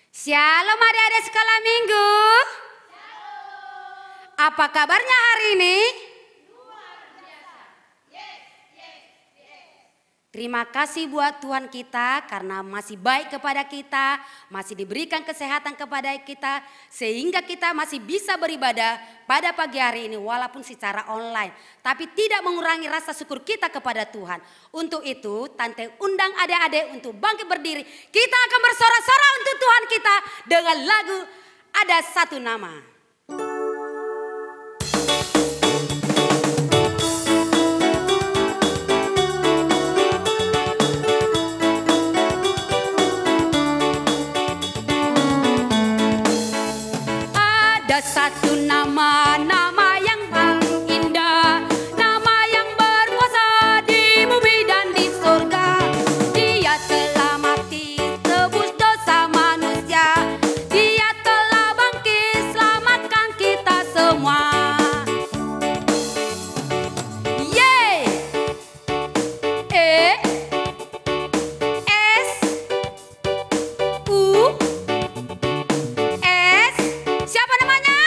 Shalom adik-adik sekolah minggu. Apa kabarnya hari ini? Terima kasih buat Tuhan kita karena masih baik kepada kita, masih diberikan kesehatan kepada kita sehingga kita masih bisa beribadah pada pagi hari ini walaupun secara online. Tapi tidak mengurangi rasa syukur kita kepada Tuhan. Untuk itu Tante undang adik-adik untuk bangkit berdiri. Kita akan bersorak-sorak untuk Tuhan kita dengan lagu Ada Satu Nama. Satu nama, nama yang paling indah, nama yang berkuasa di bumi dan di surga. Dia telah mati tebus dosa manusia, Dia telah bangkit selamatkan kita semua. Yeay! Siapa namanya?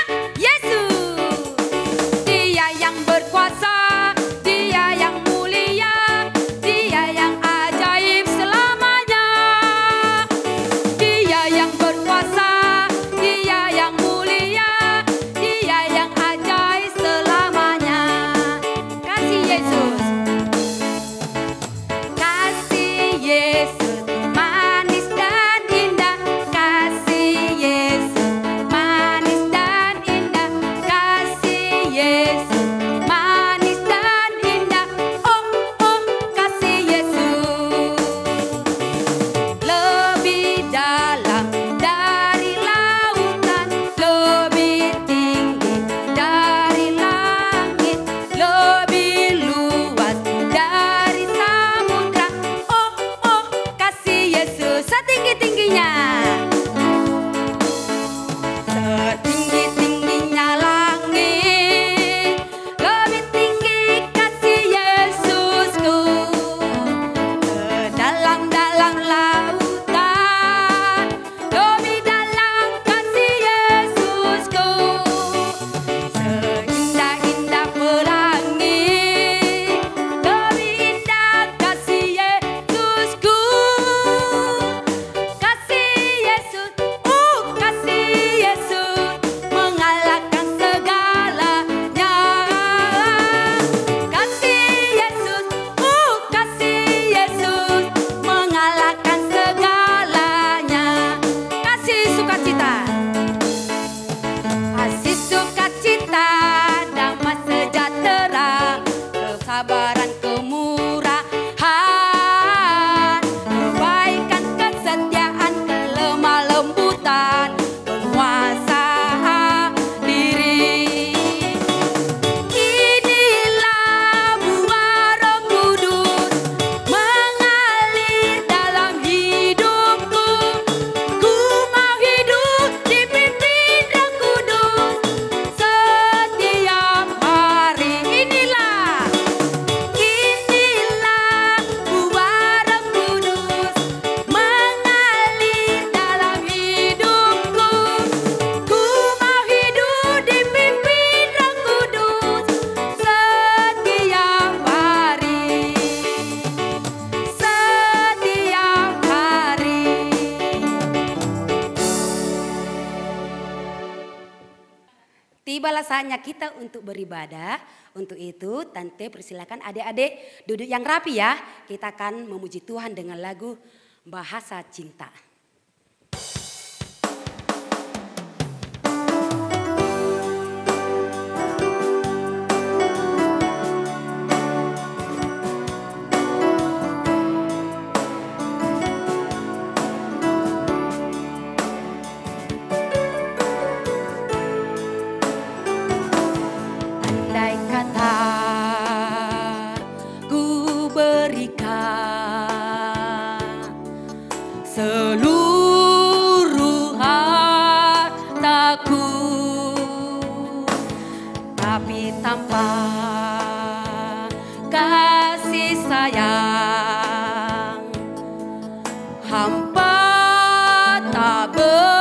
Tibalah saatnya kita untuk beribadah. Untuk itu Tante persilakan adik-adik duduk yang rapi ya. Kita akan memuji Tuhan dengan lagu Bahasa Cinta. Seluruh hartaku, tapi tanpa kasih sayang hampa tak ber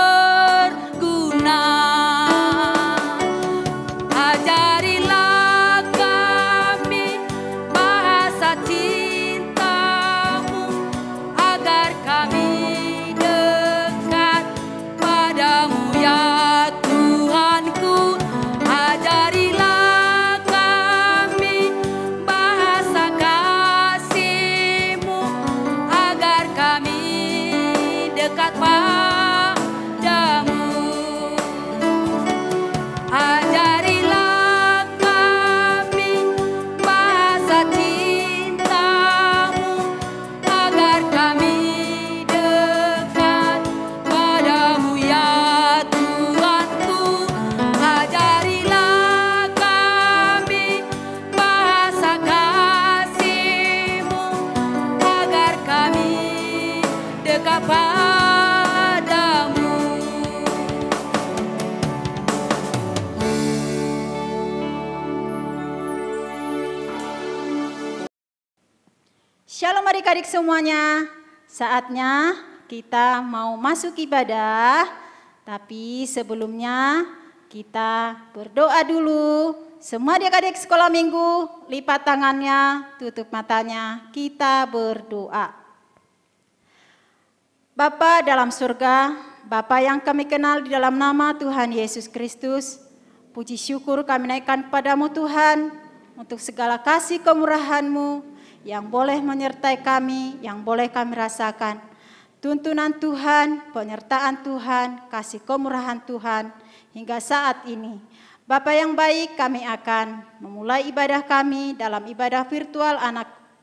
kepadamu. Shalom adik-adik semuanya, saatnya kita mau masuk ibadah, tapi sebelumnya kita berdoa dulu. Semua adik-adik sekolah minggu, lipat tangannya, tutup matanya, kita berdoa. Bapa dalam surga, Bapa yang kami kenal di dalam nama Tuhan Yesus Kristus, puji syukur kami naikkan padamu Tuhan, untuk segala kasih kemurahan-Mu, yang boleh menyertai kami, yang boleh kami rasakan. Tuntunan Tuhan, penyertaan Tuhan, kasih kemurahan Tuhan hingga saat ini. Bapa yang baik, kami akan memulai ibadah kami dalam ibadah virtual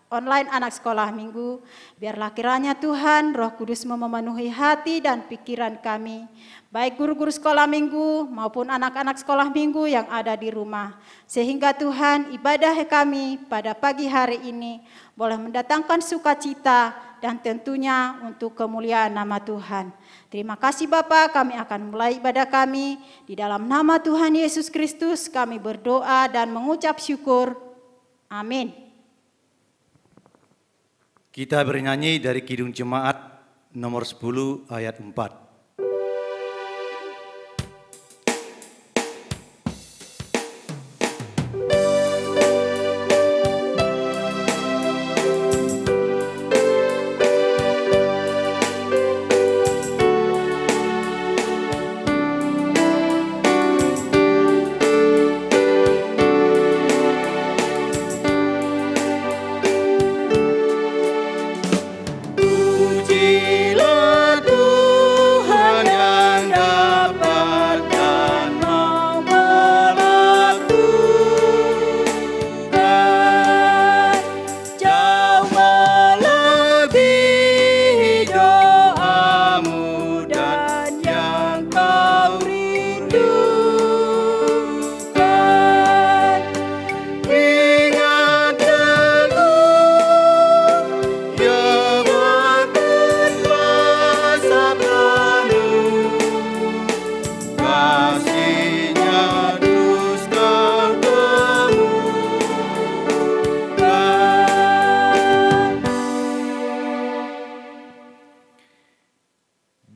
online anak sekolah minggu. Biarlah kiranya Tuhan, Roh Kudus memenuhi hati dan pikiran kami, baik guru-guru sekolah minggu maupun anak-anak sekolah minggu yang ada di rumah. Sehingga Tuhan, ibadah kami pada pagi hari ini boleh mendatangkan sukacita dan tentunya untuk kemuliaan nama Tuhan. Terima kasih Bapa, kami akan mulai ibadah kami. Di dalam nama Tuhan Yesus Kristus kami berdoa dan mengucap syukur. Amin. Kita bernyanyi dari Kidung Jemaat nomor 10 ayat 4.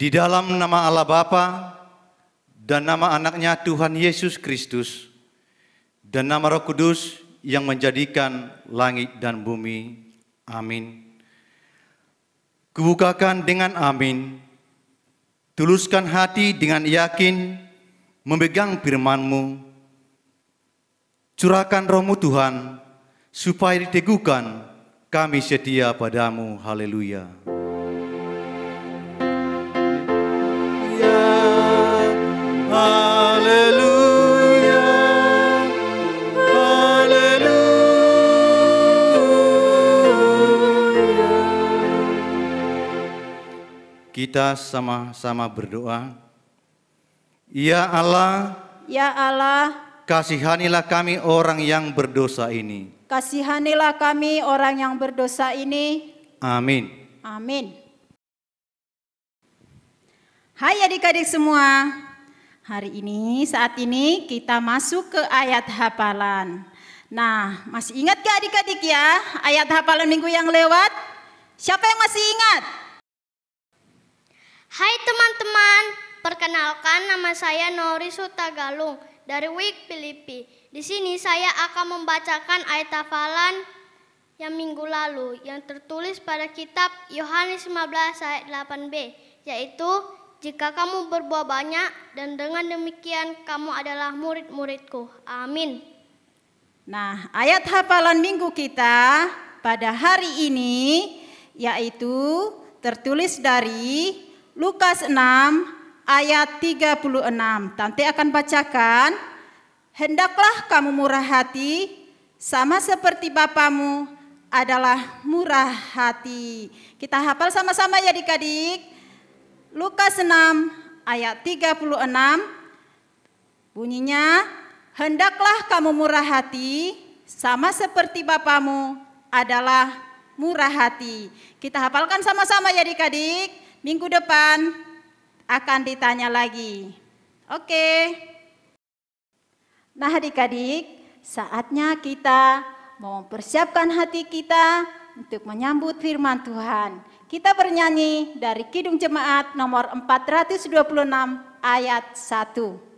Di dalam nama Allah Bapa dan nama anaknya Tuhan Yesus Kristus dan nama Roh Kudus yang menjadikan langit dan bumi. Amin. Kubukakan dengan amin. Tuluskan hati dengan yakin memegang firman-Mu. Curahkan Roh-Mu Tuhan supaya diteguhkan kami setia padamu. Haleluya. Haleluya, haleluya. Kita sama-sama berdoa. Ya Allah, Ya Allah, kasihanilah kami orang yang berdosa ini. kasihanilah kami orang yang berdosa ini. Amin. Amin. Hai adik-adik semua. Hari ini, saat ini kita masuk ke ayat hafalan. Nah, masih ingat gak adik-adik ya ayat hafalan minggu yang lewat? Siapa yang masih ingat? Hai teman-teman, perkenalkan nama saya Nori Sutagalung dari WIK Filipi. Di sini saya akan membacakan ayat hafalan yang minggu lalu yang tertulis pada kitab Yohanes 15 ayat 8b, yaitu jika kamu berbuah banyak dan dengan demikian kamu adalah murid-muridku. Amin. Nah, ayat hafalan minggu kita pada hari ini yaitu tertulis dari Lukas 6 ayat 36. Tante akan bacakan. Hendaklah kamu murah hati sama seperti Bapamu adalah murah hati. Kita hafal sama-sama ya adik-adik. Lukas 6 ayat 36 bunyinya, hendaklah kamu murah hati sama seperti Bapamu adalah murah hati. Kita hafalkan sama-sama ya adik-adik. Minggu depan akan ditanya lagi. Oke. Nah adik-adik, saatnya kita mau mempersiapkan hati kita untuk menyambut firman Tuhan. Kita bernyanyi dari Kidung Jemaat nomor 426 ayat 1.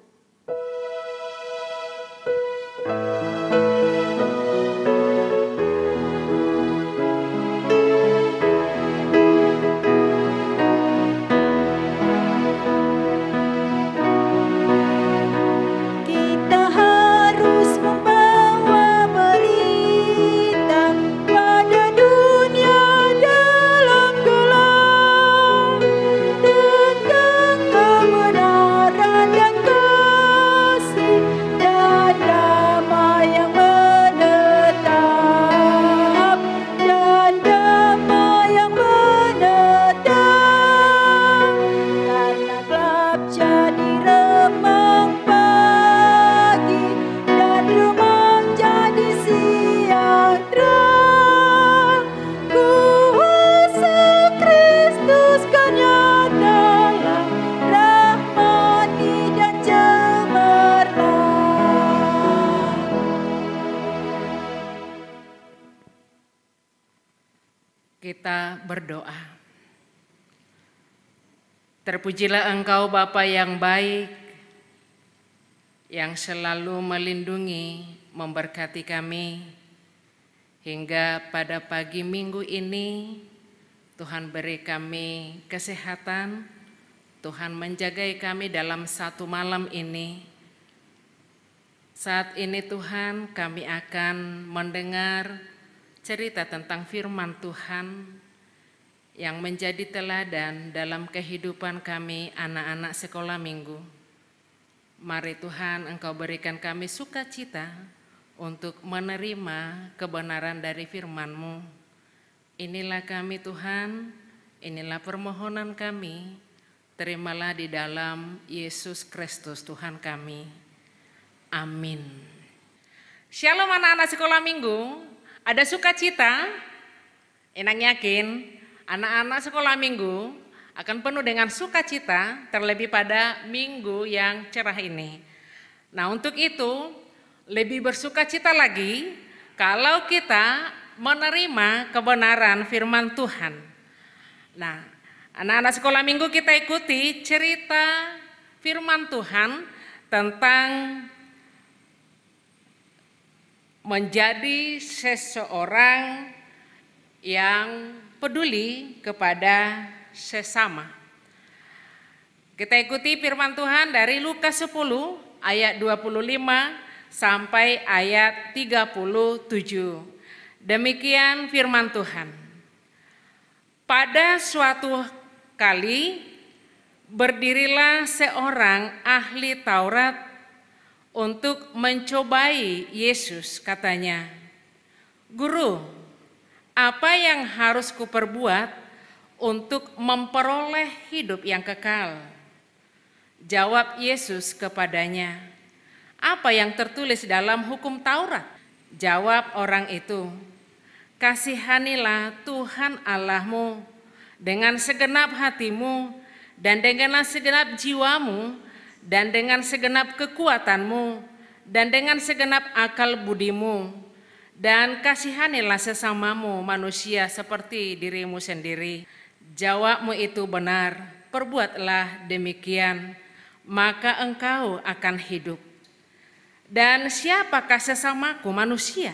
Kita berdoa. Terpujilah Engkau Bapa yang baik, yang selalu melindungi, memberkati kami, hingga pada pagi minggu ini Tuhan beri kami kesehatan, Tuhan menjagai kami dalam satu malam ini. Saat ini Tuhan kami akan mendengar cerita tentang firman Tuhan yang menjadi teladan dalam kehidupan kami anak-anak sekolah minggu. Mari Tuhan Engkau berikan kami sukacita untuk menerima kebenaran dari firman-Mu. Inilah kami Tuhan, inilah permohonan kami, terimalah di dalam Yesus Kristus Tuhan kami. Amin. Shalom anak-anak sekolah minggu. Ada sukacita, enang yakin anak-anak sekolah minggu akan penuh dengan sukacita terlebih pada minggu yang cerah ini. Nah untuk itu lebih bersukacita lagi kalau kita menerima kebenaran firman Tuhan. Nah anak-anak sekolah minggu kita ikuti cerita firman Tuhan tentang menjadi seseorang yang peduli kepada sesama. Kita ikuti firman Tuhan dari Lukas 10 ayat 25 sampai ayat 37. Demikian firman Tuhan. Pada suatu kali berdirilah seorang ahli Taurat untuk mencobai Yesus, katanya, "Guru, apa yang harus kuperbuat untuk memperoleh hidup yang kekal?" Jawab Yesus kepadanya, "Apa yang tertulis dalam hukum Taurat?" Jawab orang itu, "Kasihanilah Tuhan Allahmu dengan segenap hatimu dan dengan segenap jiwamu dan dengan segenap kekuatanmu, dan dengan segenap akal budimu, dan kasihanilah sesamamu manusia seperti dirimu sendiri." Jawabmu itu benar, perbuatlah demikian, maka engkau akan hidup. Dan siapakah sesamaku manusia?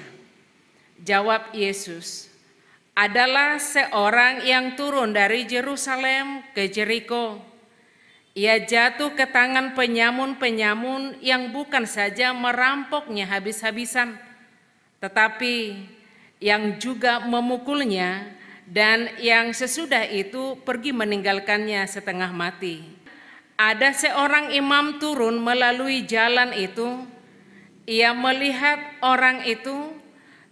Jawab Yesus, adalah seorang yang turun dari Yerusalem ke Jeriko. Ia jatuh ke tangan penyamun-penyamun yang bukan saja merampoknya habis-habisan, tetapi yang juga memukulnya dan yang sesudah itu pergi meninggalkannya setengah mati. Ada seorang imam turun melalui jalan itu, ia melihat orang itu,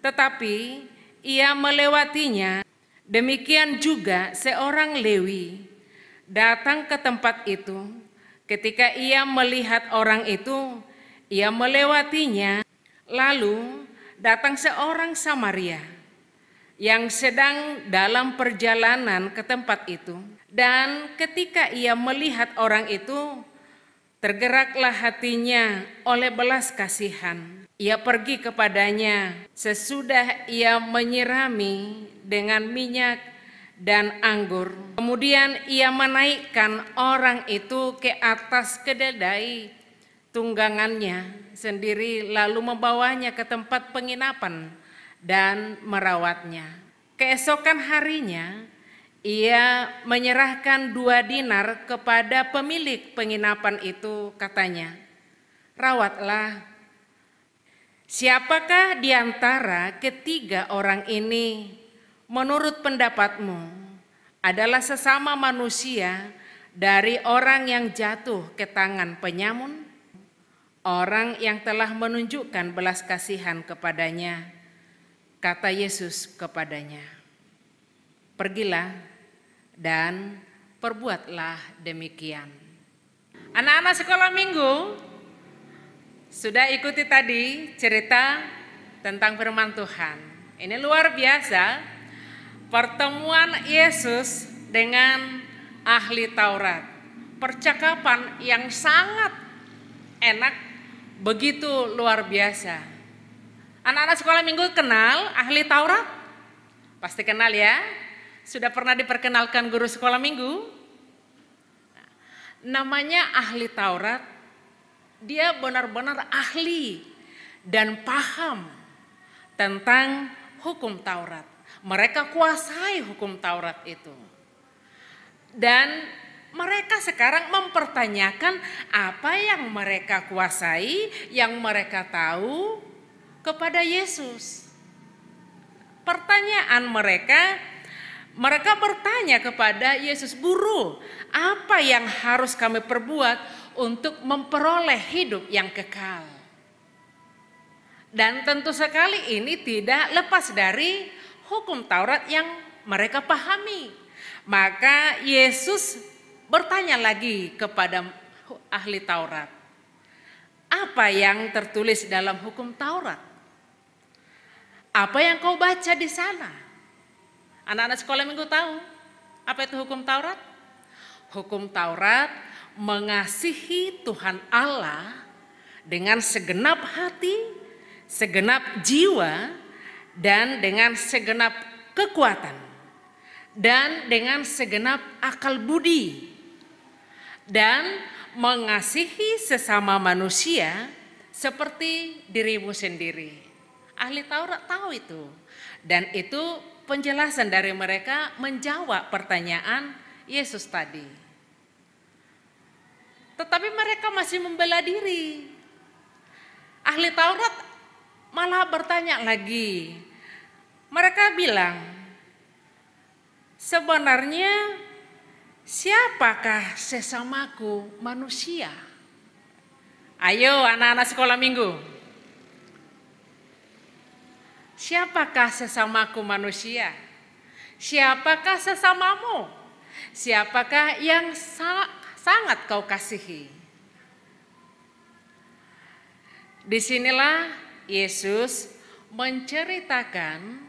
tetapi ia melewatinya. Demikian juga seorang Lewi datang ke tempat itu. Ketika ia melihat orang itu, ia melewatinya. Lalu datang seorang Samaria yang sedang dalam perjalanan ke tempat itu. Dan ketika ia melihat orang itu, tergeraklah hatinya oleh belas kasihan. Ia pergi kepadanya sesudah ia menyirami dengan minyak dan anggur. Kemudian ia menaikkan orang itu ke atas keledai tunggangannya sendiri, lalu membawanya ke tempat penginapan dan merawatnya. Keesokan harinya ia menyerahkan 2 dinar kepada pemilik penginapan itu, katanya, "Rawatlah. Siapakah di antara ketiga orang ini menurut pendapatmu adalah sesama manusia dari orang yang jatuh ke tangan penyamun? Orang yang telah menunjukkan belas kasihan kepadanya," kata Yesus kepadanya, "Pergilah dan perbuatlah demikian." Anak-anak sekolah minggu, sudah ikuti tadi cerita tentang firman Tuhan. Ini luar biasa, pertemuan Yesus dengan ahli Taurat. Percakapan yang sangat enak, begitu luar biasa. Anak-anak sekolah minggu kenal ahli Taurat? Pasti kenal ya. Sudah pernah diperkenalkan guru sekolah minggu? Namanya ahli Taurat. Dia benar-benar ahli dan paham tentang hukum Taurat. Mereka kuasai hukum Taurat itu. Dan mereka sekarang mempertanyakan apa yang mereka kuasai, yang mereka tahu kepada Yesus. Pertanyaan mereka bertanya kepada Yesus, "Guru, apa yang harus kami perbuat untuk memperoleh hidup yang kekal?" Dan tentu sekali ini tidak lepas dari hukum Taurat yang mereka pahami. Maka Yesus bertanya lagi kepada ahli Taurat, "Apa yang tertulis dalam hukum Taurat? Apa yang kau baca di sana?" Anak-anak sekolah minggu tahu apa itu hukum Taurat? Hukum Taurat mengasihi Tuhan Allah dengan segenap hati, segenap jiwa, dan dengan segenap kekuatan, dan dengan segenap akal budi, dan mengasihi sesama manusia seperti dirimu sendiri. Ahli Taurat tahu itu, dan itu penjelasan dari mereka menjawab pertanyaan Yesus tadi. Tetapi mereka masih membela diri. Ahli Taurat malah bertanya lagi. Mereka bilang, "Sebenarnya siapakah sesamaku manusia?" Ayo anak-anak sekolah minggu. Siapakah sesamaku manusia? Siapakah sesamamu? Siapakah yang sangat kau kasihi? Disinilah Yesus menceritakan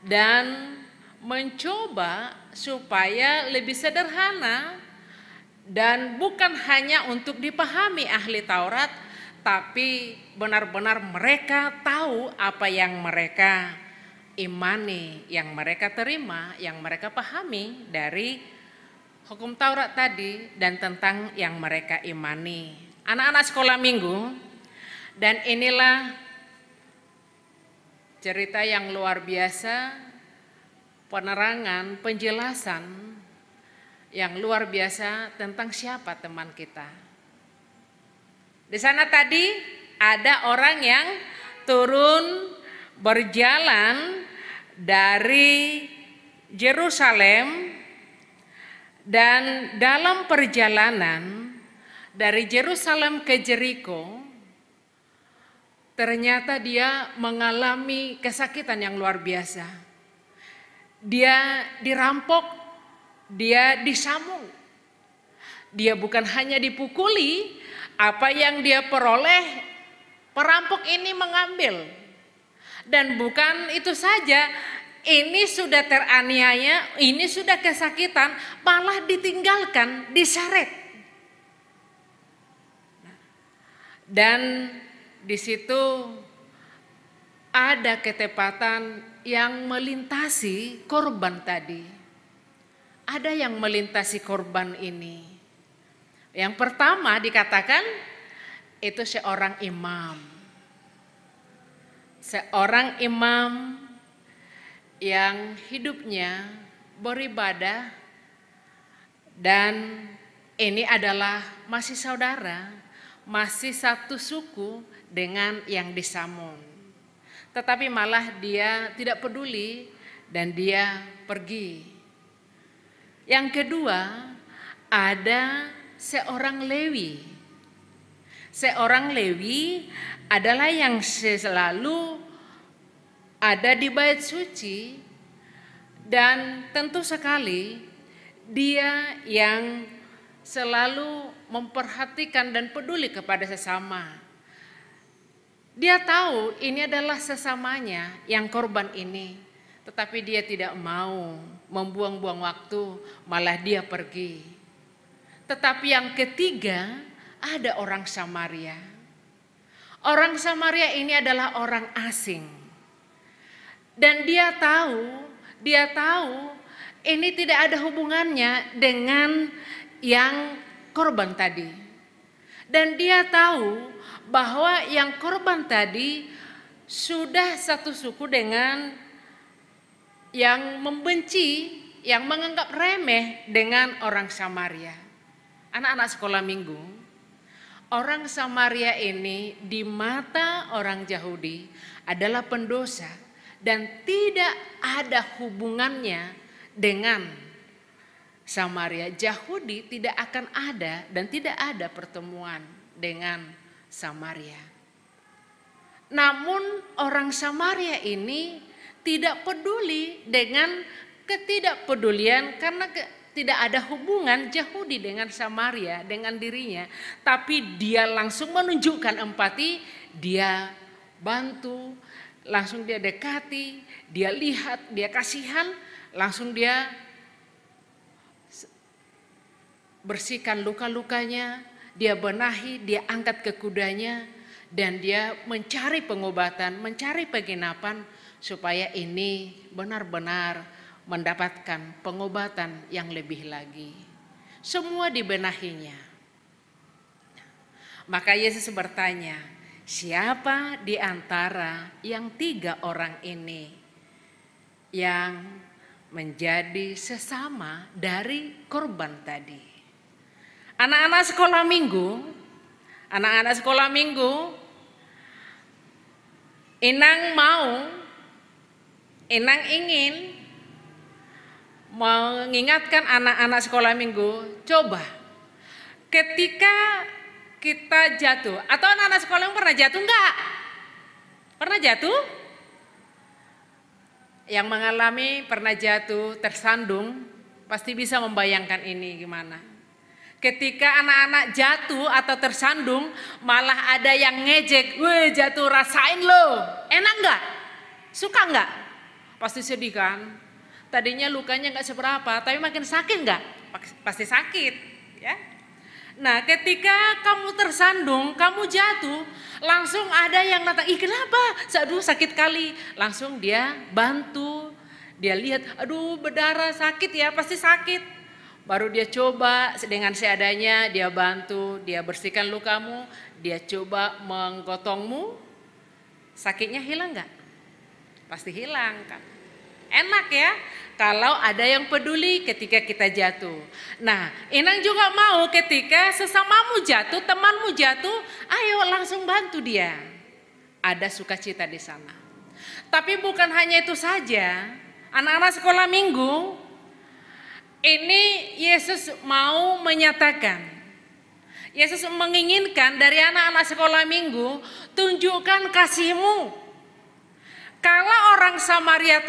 dan mencoba supaya lebih sederhana dan bukan hanya untuk dipahami ahli Taurat, tapi benar-benar mereka tahu apa yang mereka imani, yang mereka terima, yang mereka pahami dari hukum Taurat tadi dan tentang yang mereka imani. Anak-anak sekolah minggu, dan inilah cerita yang luar biasa, penerangan, penjelasan yang luar biasa tentang siapa teman kita. Di sana tadi ada orang yang turun berjalan dari Yerusalem, dan dalam perjalanan dari Yerusalem ke Jeriko ternyata dia mengalami kesakitan yang luar biasa. Dia dirampok, dia disambung. Dia bukan hanya dipukuli, apa yang dia peroleh, perampok ini mengambil. Dan bukan itu saja, ini sudah teraniaya, ini sudah kesakitan, malah ditinggalkan, diseret. Dan di situ ada ketepatan yang melintasi korban tadi. Ada yang melintasi korban ini. Yang pertama dikatakan itu seorang imam. Seorang imam yang hidupnya beribadah, dan ini adalah masih saudara, masih satu suku dengan yang disamun. Tetapi malah dia tidak peduli dan dia pergi. Yang kedua, ada seorang Lewi. Seorang Lewi adalah yang selalu ada di bait suci, dan tentu sekali dia yang selalu memperhatikan dan peduli kepada sesama. Dia tahu ini adalah sesamanya yang korban ini, tetapi dia tidak mau membuang-buang waktu, malah dia pergi. Tetapi yang ketiga, ada orang Samaria. Orang Samaria ini adalah orang asing. Dan dia tahu ini tidak ada hubungannya dengan yang korban tadi. Dan dia tahu bahwa yang korban tadi sudah satu suku dengan yang membenci, yang menganggap remeh dengan orang Samaria. Anak-anak sekolah minggu, orang Samaria ini di mata orang Yahudi adalah pendosa dan tidak ada hubungannya dengan Samaria. Yahudi tidak akan ada dan tidak ada pertemuan dengan Samaria. Namun orang Samaria ini tidak peduli dengan ketidakpedulian, karena tidak ada hubungan Yahudi dengan Samaria, dengan dirinya. Tapi dia langsung menunjukkan empati, dia bantu, langsung dia dekati, dia lihat, dia kasihan, langsung dia bersihkan luka-lukanya, dia benahi, dia angkat ke kudanya, dan dia mencari pengobatan, mencari penginapan, supaya ini benar-benar mendapatkan pengobatan yang lebih lagi. Semua dibenahinya. Maka Yesus bertanya, siapa di antara yang 3 orang ini yang menjadi sesama dari korban tadi? Anak-anak sekolah minggu, Inang ingin mengingatkan anak-anak sekolah minggu, coba ketika kita jatuh, atau anak-anak sekolah yang pernah jatuh enggak? Pernah jatuh? Yang mengalami pernah jatuh, tersandung, pasti bisa membayangkan ini gimana. Ketika anak-anak jatuh atau tersandung, malah ada yang ngejek, "Weh, jatuh rasain lo." Enak enggak? Suka enggak? Pasti sedih kan? Tadinya lukanya enggak seberapa, tapi makin sakit enggak? Pasti sakit, ya. Nah, ketika kamu tersandung, kamu jatuh, langsung ada yang datang, "Ih, kenapa? Aduh, sakit kali." Langsung dia bantu, dia lihat, "Aduh, berdarah, sakit ya, pasti sakit." Baru dia coba dengan seadanya, dia bantu, dia bersihkan lukamu, dia coba menggotongmu. Sakitnya hilang enggak? Pasti hilang kan? Enak ya kalau ada yang peduli ketika kita jatuh. Nah, Inang juga mau ketika sesamamu jatuh, temanmu jatuh, ayo langsung bantu dia. Ada sukacita di sana. Tapi bukan hanya itu saja, anak-anak sekolah minggu, ini Yesus mau menyatakan, Yesus menginginkan dari anak-anak sekolah minggu, tunjukkan kasihmu. Kalau orang Samaria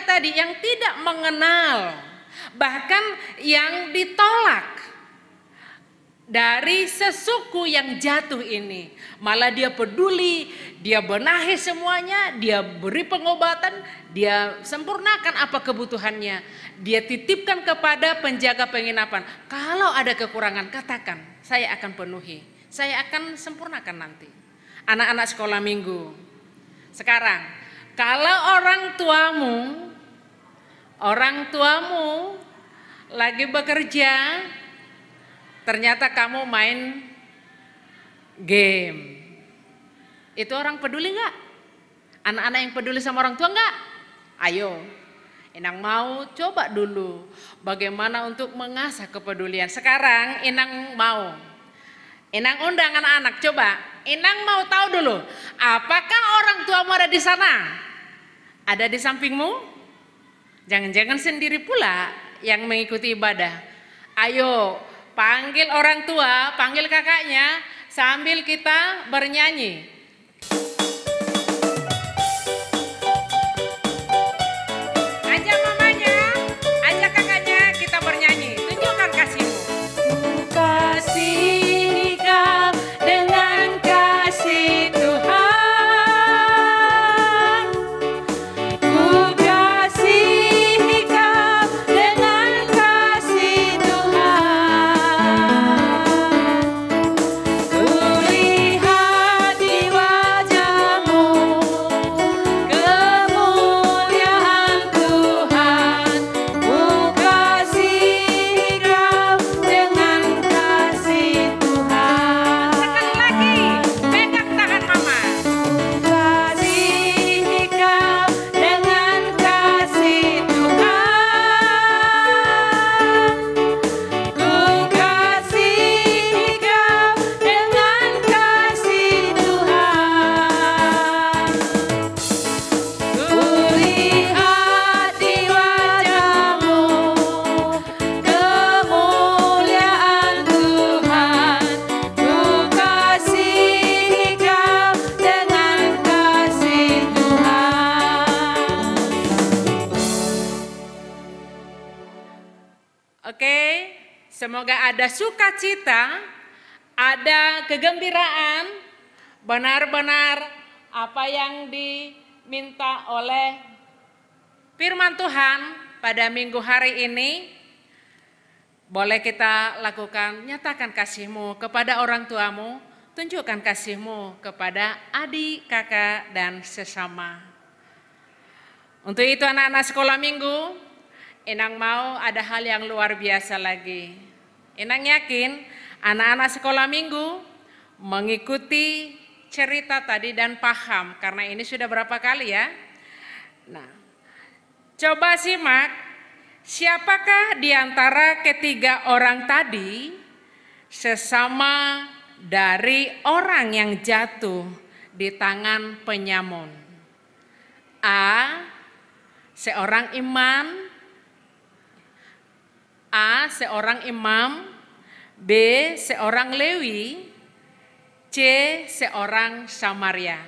tadi yang tidak mengenal, bahkan yang ditolak dari sesuku yang jatuh ini. Malah dia peduli, dia benahi semuanya, dia beri pengobatan, dia sempurnakan apa kebutuhannya. Dia titipkan kepada penjaga penginapan. Kalau ada kekurangan, katakan, saya akan penuhi. Saya akan sempurnakan nanti. Anak-anak sekolah minggu. Sekarang, kalau orang tuamu lagi bekerja, ternyata kamu main game. Itu orang peduli nggak? Anak-anak yang peduli sama orang tua nggak? Ayo, Inang mau coba dulu bagaimana untuk mengasah kepedulian. Sekarang Inang mau. Inang undang anak-anak, coba. Inang mau tahu dulu, apakah orang tuamu ada di sana? Ada di sampingmu? Jangan-jangan sendiri pula yang mengikuti ibadah. Ayo, panggil orang tua, panggil kakaknya, sambil kita bernyanyi. Ajak mamanya, ajak kakaknya, kita bernyanyi. Tunjukkan kasihmu. Kasih kau dengan kasih Tuhan, ku kasih kau dengan kasih Tuhan, ku lihat di wajahmu kemuliaan Tuhan, ku kasih kau dengan kasih Tuhan. Sekali lagi, pegang tangan mama. Kasih kau dengan kasih Tuhan, ku kasih kau dengan kasih Tuhan, ku lihat di wajahmu kemuliaan Tuhan, ku kasih kau dengan kasih Tuhan. Oke, semoga ada sukacita, ada kegembiraan, benar-benar apa yang diminta oleh firman Tuhan pada minggu hari ini boleh kita lakukan. Nyatakan kasihmu kepada orang tuamu, tunjukkan kasihmu kepada adik, kakak, dan sesama. Untuk itu anak-anak sekolah minggu, Inang mau ada hal yang luar biasa lagi. Inang yakin anak-anak sekolah minggu mengikuti cerita tadi dan paham, karena ini sudah berapa kali ya. Nah, coba simak, siapakah di antara ketiga orang tadi sesama dari orang yang jatuh di tangan penyamun? A, seorang imam. A, seorang imam. B, seorang Lewi. C, seorang Samaria.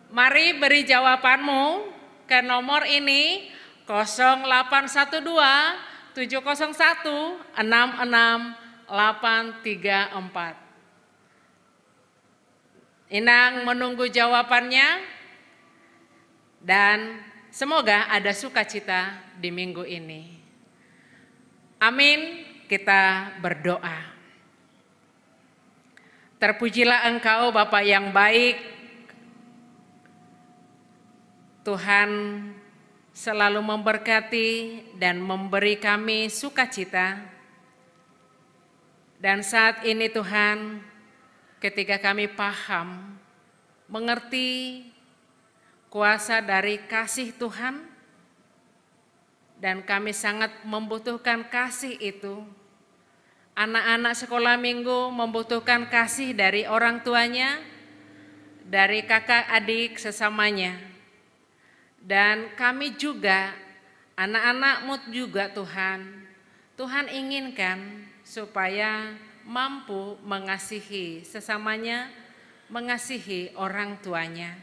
Mari beri jawabanmu ke nomor ini 0812 701 66834. Inang menunggu jawabannya dan semoga ada sukacita di minggu ini. Amin, kita berdoa. Terpujilah Engkau Bapa yang baik. Tuhan selalu memberkati dan memberi kami sukacita. Dan saat ini Tuhan, ketika kami paham, mengerti kuasa dari kasih Tuhan, dan kami sangat membutuhkan kasih itu. Anak-anak sekolah minggu membutuhkan kasih dari orang tuanya, dari kakak adik sesamanya. Dan kami juga, anak-anak-Mu juga Tuhan. Tuhan inginkan supaya mampu mengasihi sesamanya, mengasihi orang tuanya.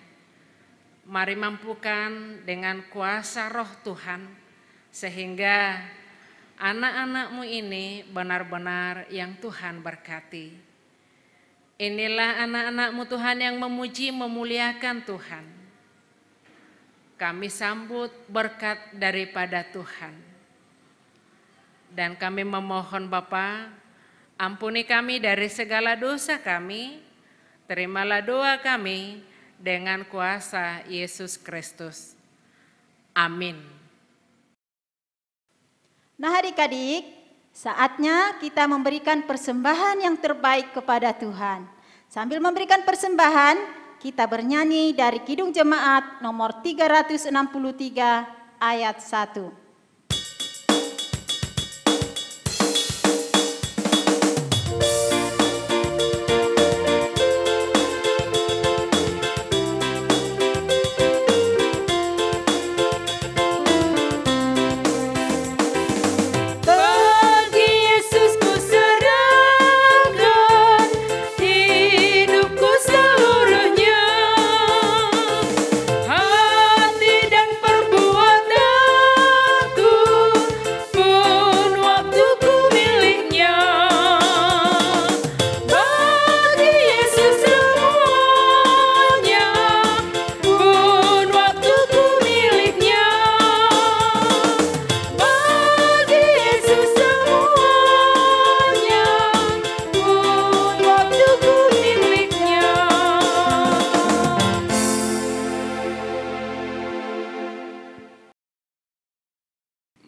Mari mampukan dengan kuasa roh Tuhan, sehingga anak-anak-Mu ini benar-benar yang Tuhan berkati. Inilah anak-anak-Mu Tuhan yang memuji memuliakan Tuhan. Kami sambut berkat daripada Tuhan. Dan kami memohon Bapa, ampuni kami dari segala dosa kami, terimalah doa kami dengan kuasa Yesus Kristus. Amin. Nah adik-adik, saatnya kita memberikan persembahan yang terbaik kepada Tuhan. Sambil memberikan persembahan, kita bernyanyi dari Kidung Jemaat nomor 363 ayat 1.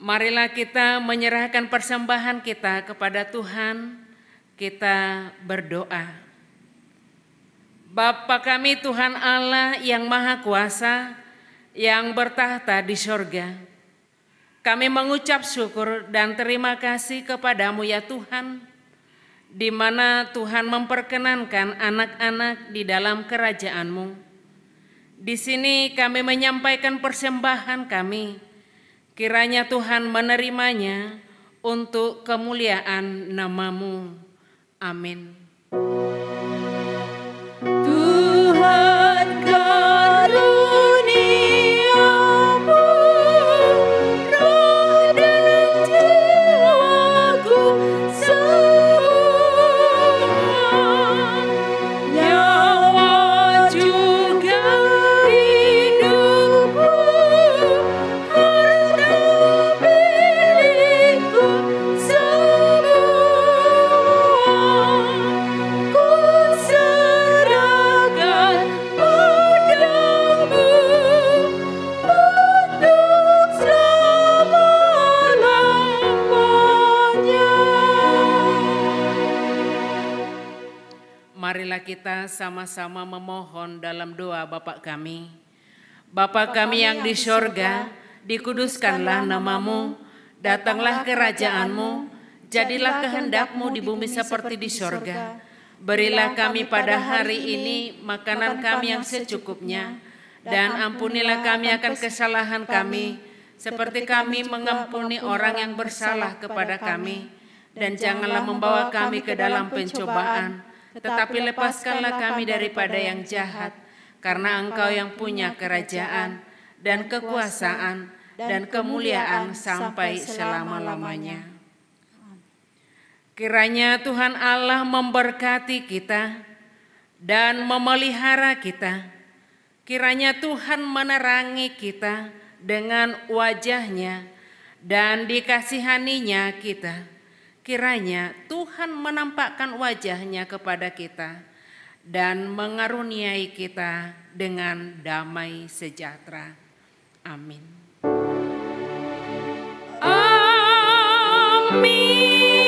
Marilah kita menyerahkan persembahan kita kepada Tuhan, kita berdoa. Bapa kami Tuhan Allah yang Maha Kuasa, yang bertahta di sorga, kami mengucap syukur dan terima kasih kepadamu ya Tuhan, di mana Tuhan memperkenankan anak-anak di dalam kerajaan-Mu. Di sini kami menyampaikan persembahan kami, kiranya Tuhan menerimanya untuk kemuliaan nama-Mu. Amin. Tuhan karuniamu, roh dan jiwaku semua, nyawa juga hidupku, harta milikku semua, ku serahkan padamu untuk selama-lamanya. Marilah kita sama-sama memohon dalam doa Bapa kami. Bapa kami yang di sorga, dikuduskanlah nama-Mu, datanglah kerajaan-Mu, jadilah kehendak-Mu di bumi seperti di sorga. Berilah kami pada hari ini makanan kami yang secukupnya, dan ampunilah kami akan kesalahan kami, seperti kami mengampuni orang yang bersalah kepada kami. Dan janganlah membawa kami ke dalam pencobaan, tetapi lepaskanlah kami daripada yang jahat, karena Engkau yang punya kerajaan, dan kekuasaan, dan kemuliaan sampai selama-lamanya. Kiranya Tuhan Allah memberkati kita dan memelihara kita. Kiranya Tuhan menerangi kita dengan wajah-Nya dan dikasihaninya kita. Kiranya Tuhan menampakkan wajah-Nya kepada kita dan mengaruniai kita dengan damai sejahtera. Amin. Amin.